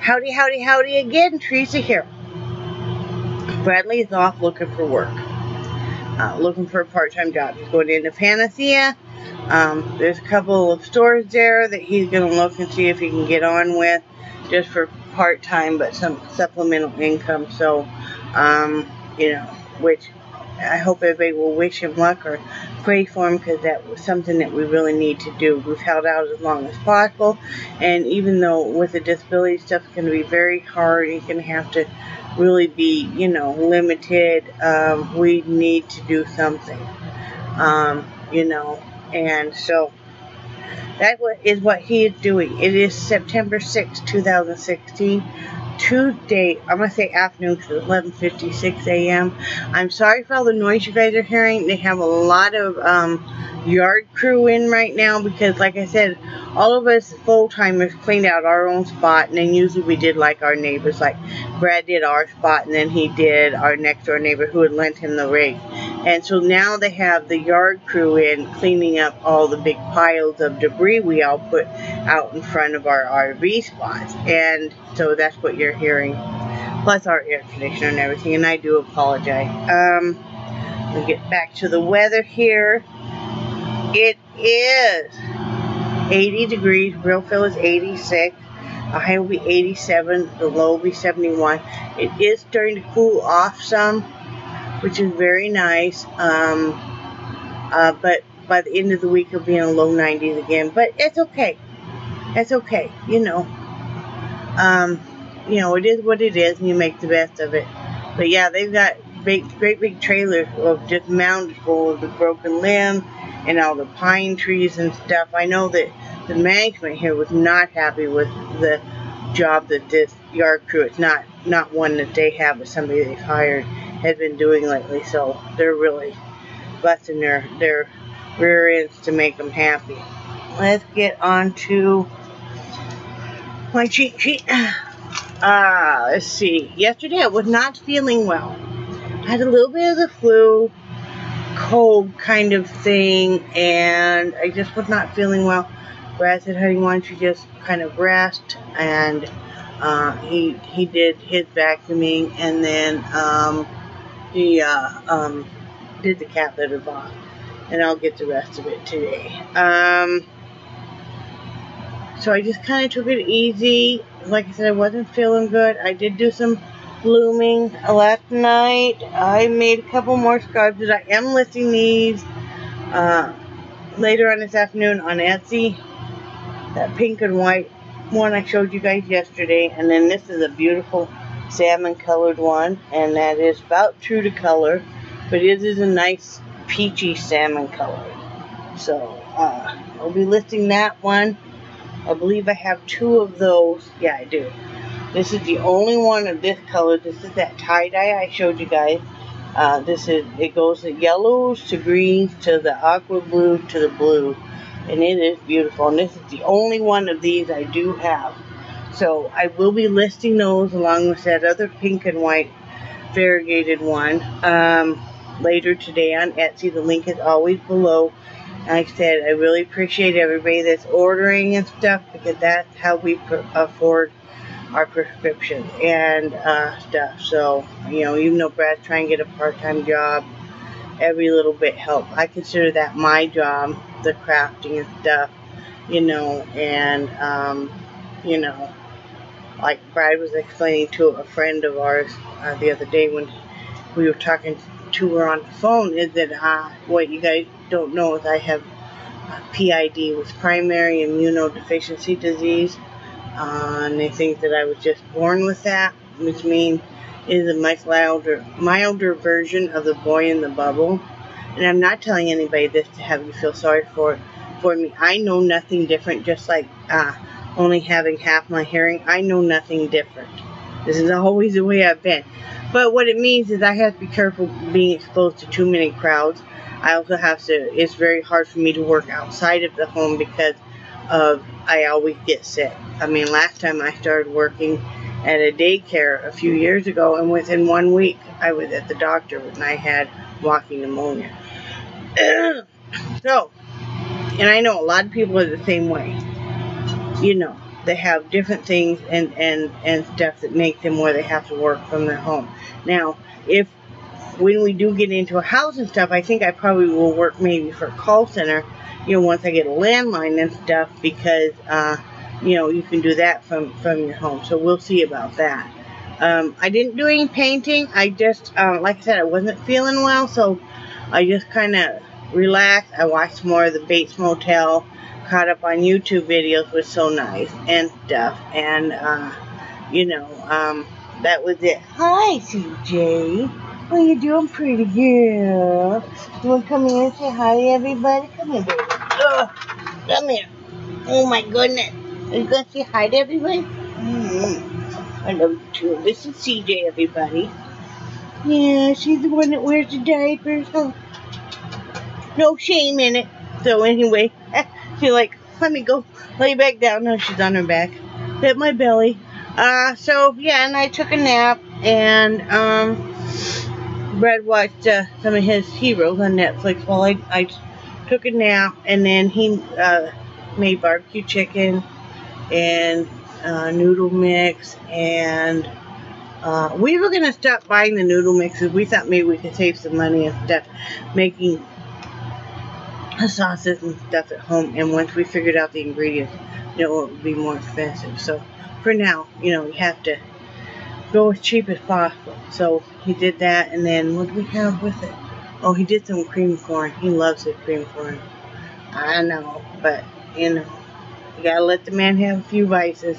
Howdy, howdy, howdy again. Teresa here. Bradley is off looking for work. Looking for a part-time job. He's going into PANACEA. There's a couple of stores there that he's going to look and see if he can get on with, just for part-time, but some supplemental income. So, you know, which I hope everybody will wish him luck or pray for him, because that was something that we really need to do. We've held out as long as possible, and even though with the disability stuff it's going to be very hard, he's going to have to really be, you know, limited. We need to do something, you know, and so that is what he is doing. It is September 6, 2016. Today, I'm going to say afternoon because it's 11:56 a.m. I'm sorry for all the noise you guys are hearing. They have a lot of yard crew in right now because, like I said, all of us full-timers cleaned out our own spot, and then usually we did like our neighbors. Like Brad did our spot, and then he did our next-door neighbor who had lent him the rig. And so now they have the yard crew in cleaning up all the big piles of debris we all put out in front of our RV spots. And so that's what you're hearing, plus our air conditioner and everything, and I do apologize. We'll get back to the weather here. It is 80 degrees. Real feel is 86. The high will be 87. The low will be 71. It is starting to cool off some, which is very nice. But by the end of the week, it'll be in the low 90s again. But it's okay. It's okay. You know, it is what it is, and you make the best of it. But yeah, they've got great big trailers of just mounted full of the broken limb and all the pine trees and stuff. I know that the management here was not happy with the job that this yard crew, it's not one that they have, but somebody they've hired, has been doing lately. So they're really busting their rear ends to make them happy. Let's get on to my cheat sheet. Let's see. Yesterday I was not feeling well. I had a little bit of the flu, cold kind of thing, and I just was not feeling well. Brad said, honey, why don't you just kind of rest? And he did his vacuuming, and then he did the cat litter box, and I'll get the rest of it today. So I just kind of took it easy. Like I said, I wasn't feeling good. I did do some blooming last night. I made a couple more scarves that I am listing these later on this afternoon on Etsy. That pink and white one I showed you guys yesterday, and then this is a beautiful salmon colored one, and that is about true to color, but it is a nice peachy salmon color. So I'll be listing that one. I believe I have 2 of those. Yeah, I do. This is the only one of this color. This is that tie-dye I showed you guys. It goes the yellows to greens to the aqua blue to the blue. And it is beautiful. And this is the only one of these I do have. So I will be listing those along with that other pink and white variegated one later today on Etsy. The link is always below. Like I said, I really appreciate everybody that's ordering and stuff, because that's how we afford our prescriptions and stuff. So, you know, even though Brad's trying to get a part-time job, every little bit helps. I consider that my job, the crafting and stuff, you know, and, you know, like Brad was explaining to a friend of ours the other day when we were talking to her on the phone, is that what you guys don't know is I have PID, with primary immunodeficiency disease, and they think that I was just born with that, which means it is a much milder version of the boy in the bubble. And I'm not telling anybody this to have you feel sorry for me. I know nothing different, just like only having half my hearing. I know nothing different. This is always the way I've been. But what it means is I have to be careful being exposed to too many crowds. I also have to, it's very hard for me to work outside of the home because I always get sick. I mean, last time I started working at a daycare a few years ago, and within 1 week I was at the doctor and I had walking pneumonia. So, and I know a lot of people are the same way, you know. they have different things and stuff that make them where they have to work from their home. Now, when we do get into a house and stuff, I think I probably will work maybe for a call center, once I get a landline and stuff, because, you can do that from your home. So we'll see about that. I didn't do any painting. I just, like I said, I wasn't feeling well, so I just kind of relaxed. I watched more of the Bates Motel, caught up on YouTube videos, was so nice and stuff, and, that was it. Hi, CJ. How you doing, pretty girl? You want to come here and say hi to everybody? Come here, baby. Come here. Oh, my goodness. Are you going to say hi to everybody? I love you, too. This is CJ, everybody. Yeah, she's the one that wears the diapers. Huh? No shame in it. So, anyway, she's like, let me go lay back down. No, she's on her back. Hit my belly. So, yeah, and I took a nap, and, Brad watched some of his heroes on Netflix while I took a nap, and then he made barbecue chicken and noodle mix, and we were going to stop buying the noodle mixes. We thought maybe we could save some money and stuff making sauces and stuff at home, and once we figured out the ingredients, it would be more expensive. So for now, you have to go as cheap as possible. So he did that, and then what do we have with it? Oh, he did some cream corn. He loves his cream corn. I know, but you gotta let the man have a few vices.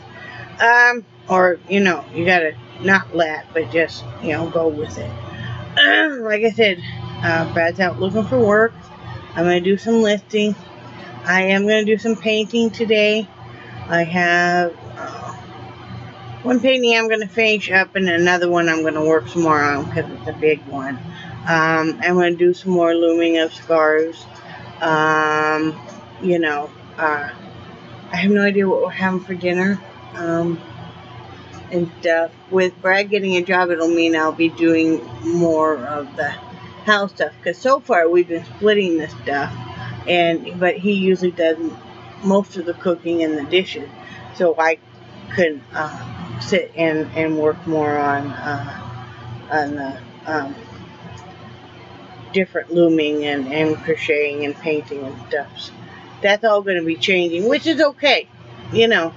Or you gotta not let, but just go with it. Like I said, Brad's out looking for work. I'm gonna do some lifting. I am gonna do some painting today. I have one painting I'm going to finish up, and another one I'm going to work some more on because it's a big one. I'm going to do some more looming of scarves. I have no idea what we're having for dinner and stuff. With Brad getting a job, it'll mean I'll be doing more of the house stuff, because so far we've been splitting this stuff, but he usually does most of the cooking and the dishes, so I could sit and work more on the different looming and crocheting and painting and stuff. That's all going to be changing, which is okay. I'll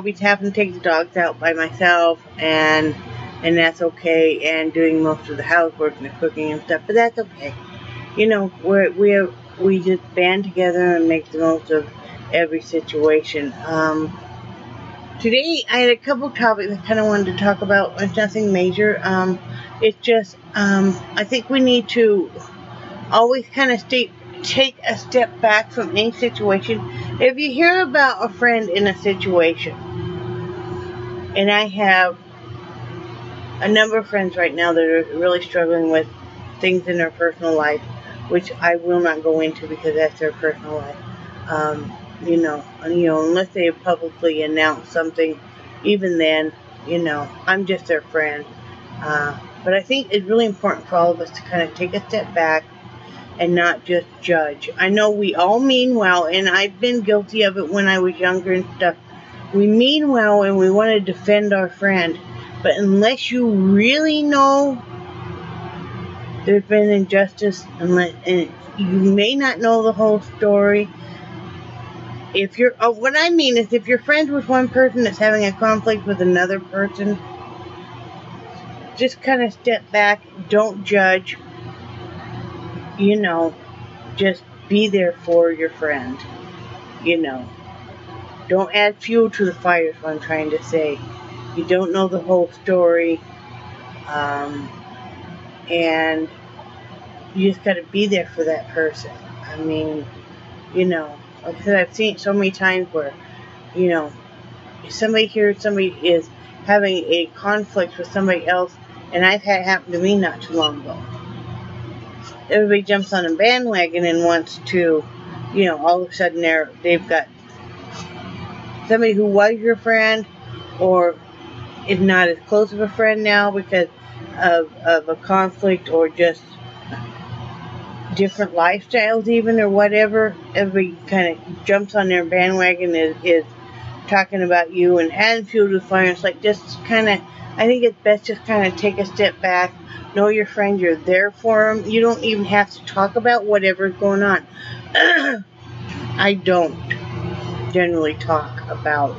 be having to take the dogs out by myself, and that's okay, and doing most of the housework and the cooking and stuff, but that's okay. We just band together and make the most of every situation. Take I had a couple topics I kind of wanted to talk about. It's nothing major. It's just, I think we need to always kind of take a step back from any situation. If you hear about a friend in a situation, and I have a number of friends right now that are really struggling with things in their personal life, which I will not go into because that's their personal life. Unless they have publicly announced something, even then, I'm just their friend. But I think it's really important for all of us to kind of take a step back and not just judge. I know we all mean well, and I've been guilty of it when I was younger and stuff. We mean well and we want to defend our friend, but unless you really know there's been injustice, and you may not know the whole story. What I mean is, if you're friends with one person that's having a conflict with another person, just kind of step back, don't judge, just be there for your friend, Don't add fuel to the fire is what I'm trying to say. You don't know the whole story, and you just got to be there for that person. I mean, like I said, I've seen it so many times where, somebody is having a conflict with somebody else, and I've had it happen to me not too long ago. Everybody jumps on a bandwagon and wants to, all of a sudden they've got somebody who was your friend, or is not as close of a friend now because of a conflict, or just different lifestyles even, or whatever. Everybody kind of jumps on their bandwagon is talking about you and adding fuel to the fire. It's like just kind of, I think it's best just kind of take a step back. Know your friend, you're there for them. You don't even have to talk about whatever's going on. I don't generally talk about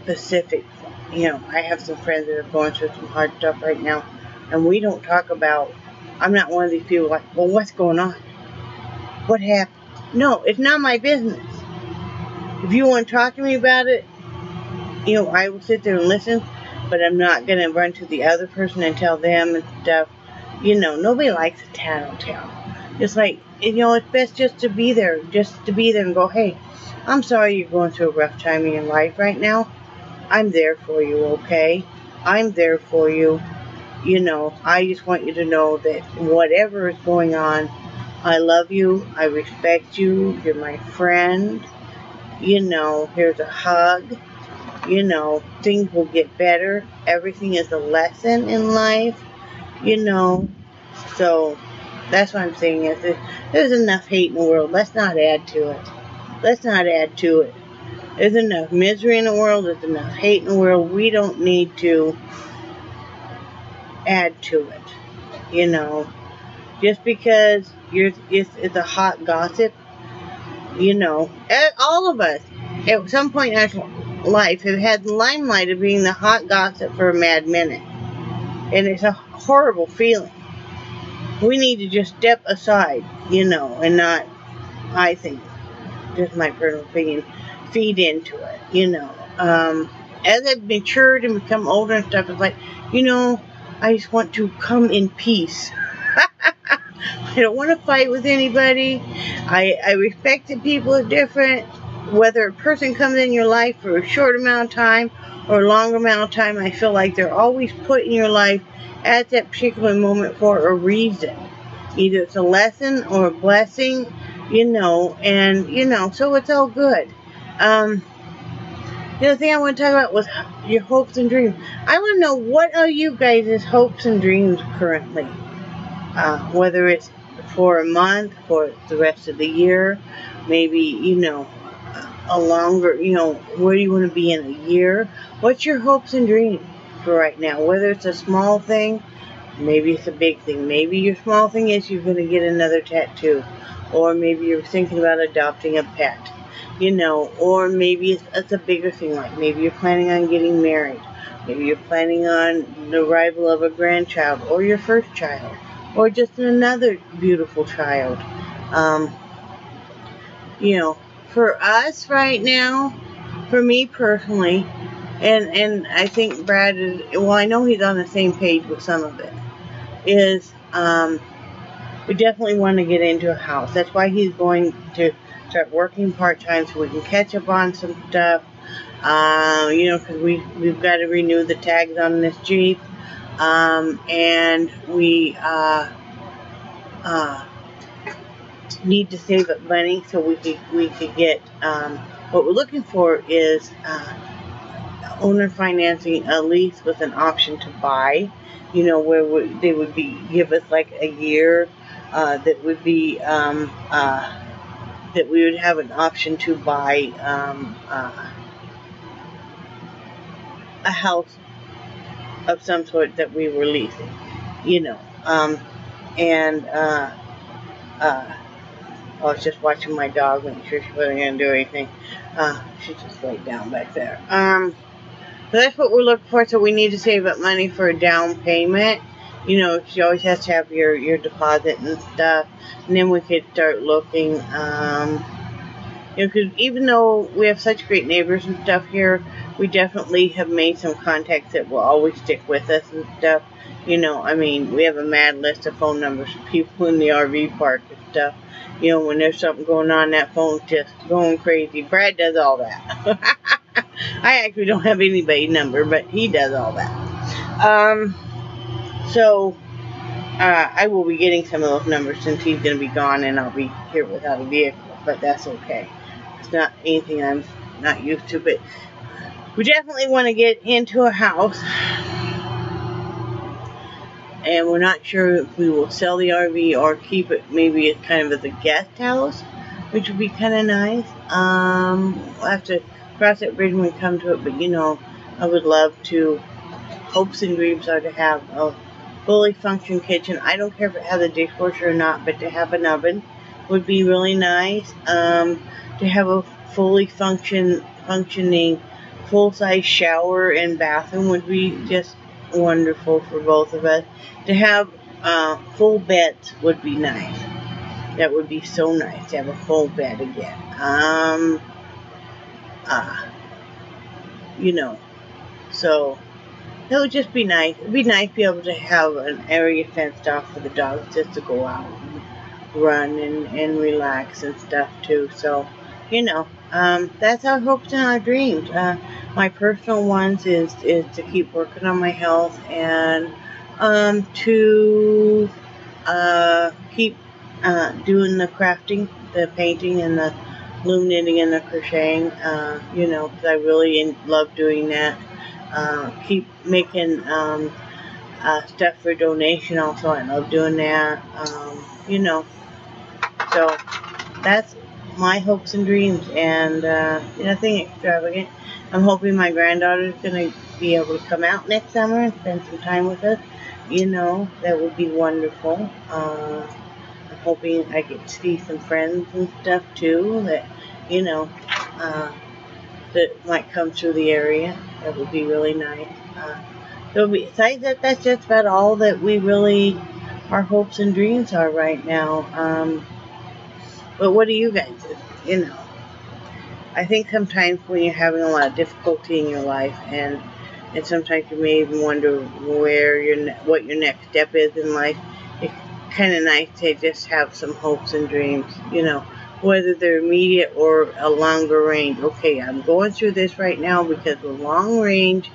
specific, I have some friends that are going through some hard stuff right now, and we don't talk about, I'm not one of these people like, well, what's going on? What happened? No, it's not my business. If you want to talk to me about it, I will sit there and listen, but I'm not going to run to the other person and tell them and stuff. Nobody likes a tattletale. It's like, it's best just to be there and go, hey, I'm sorry you're going through a rough time in your life right now. I'm there for you, okay? I'm there for you. I just want you to know that whatever is going on, I love you. I respect you. You're my friend. Here's a hug. Things will get better. Everything is a lesson in life. So that's what I'm saying is there's enough hate in the world. Let's not add to it. Let's not add to it. There's enough misery in the world. There's enough hate in the world. We don't need to add to it. Just because it's a hot gossip, all of us at some point in our life have had the limelight of being the hot gossip for a mad minute. And it's a horrible feeling. We need to just step aside, and not, I think, just my personal opinion, feed into it, As I've matured and become older and stuff, it's like, I just want to come in peace. I don't want to fight with anybody. I respect that people are different. Whether a person comes in your life for a short amount of time or a longer amount of time, I feel like they're always put in your life at that particular moment for a reason. Either it's a lesson or a blessing, so it's all good. The other thing I want to talk about was your hopes and dreams. I want to know, what are you guys' hopes and dreams currently? Whether it's for a month, for the rest of the year, maybe, a longer, where do you want to be in a year? What's your hopes and dreams for right now? Whether it's a small thing, maybe it's a big thing. Maybe your small thing is you're going to get another tattoo. Or maybe you're thinking about adopting a pet. Or maybe it's a bigger thing, like maybe you're planning on getting married. Maybe you're planning on the arrival of a grandchild, or your first child, or just another beautiful child. For us right now, for me personally, and I think Brad is, well, I know he's on the same page with some of it, is we definitely want to get into a house. That's why he's going to start working part-time so we can catch up on some stuff. Because we've got to renew the tags on this Jeep. And we need to save up money so we could get, what we're looking for is owner financing, a lease with an option to buy, where they would give us like a year, that would be, that we would have an option to buy a house of some sort that we were leasing, I was just watching my dog, making sure she wasn't going to do anything. She just laid down back there. So that's what we're looking for. So we need to save up money for a down payment. She always has to have your deposit and stuff. And then we could start looking, because even though we have such great neighbors and stuff here, we definitely have made some contacts that will always stick with us and stuff. We have a mad list of phone numbers for people in the RV park and stuff. When there's something going on, that phone's just going crazy. Brad does all that. I actually don't have anybody's number, but he does all that. So I will be getting some of those numbers since he's going to be gone and I'll be here without a vehicle, but that's okay. It's not anything I'm not used to, but we definitely want to get into a house. And we're not sure if we will sell the RV or keep it maybe as kind of as a guest house. which would be kind of nice. We'll have to cross that bridge when we come to it, but you know, I would love to. Hopes and dreams are to have a fully functioning kitchen. I don't care if it has a dishwasher or not, but to have an oven would be really nice. To have a fully functioning full-size shower and bathroom would be just wonderful for both of us. To have full beds would be nice. That would be so nice to have a full bed again. You know, so that would just be nice. It'd be nice to be able to have an area fenced off for the dogs just to go out and run and relax and stuff too. So, you know, that's our hopes and our dreams. My personal ones is to keep working on my health and to keep doing the crafting, the painting, and the loom knitting and the crocheting. You know, because I really love doing that. Keep making stuff for donation also. I love doing that. You know, so that's my hopes and dreams, and nothing extravagant. I'm hoping my granddaughter's going to be able to come out next summer and spend some time with us. You know, that would be wonderful. I'm hoping I get to see some friends and stuff too that, you know, that might come through the area. That would be really nice. So besides that, that's just about all that we really, our hopes and dreams are right now. But what do you guys do? You know, I think sometimes when you're having a lot of difficulty in your life, and sometimes you may even wonder what your next step is in life, it's kind of nice to just have some hopes and dreams, you know, whether they're immediate or a longer range. Okay, I'm going through this right now because the long range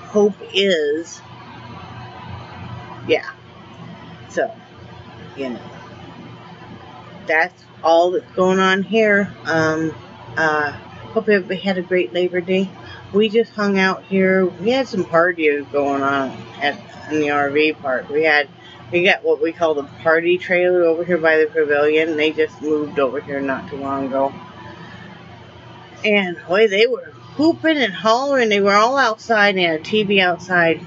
hope is, yeah. So, you know, that's all that's going on here. Hope everybody had a great Labor Day. We just hung out here. We had some parties going on in the RV park. We got what we call the party trailer over here by the pavilion. They just moved over here not too long ago. And boy, they were hooping and hollering. They were all outside and had a TV outside.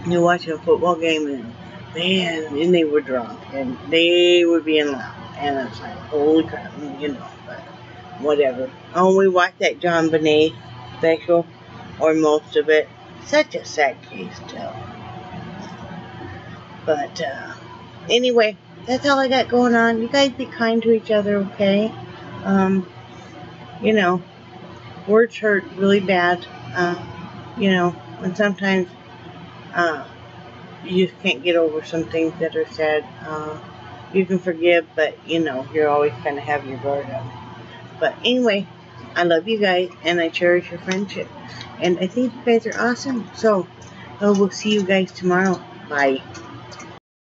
You're watching a football game, and man, and they were drunk and they were being loud. And I was like, holy crap, you know, but whatever. Oh, we watched that John Bonet special, or most of it. Such a sad case still. But anyway, that's all I got going on. You guys be kind to each other, okay? You know, words hurt really bad. You know, and sometimes you just can't get over some things that are said. You can forgive, but you know, you're always kind of have your guard up. But anyway, I love you guys, and I cherish your friendship. And I think you guys are awesome. So, we'll see you guys tomorrow. Bye.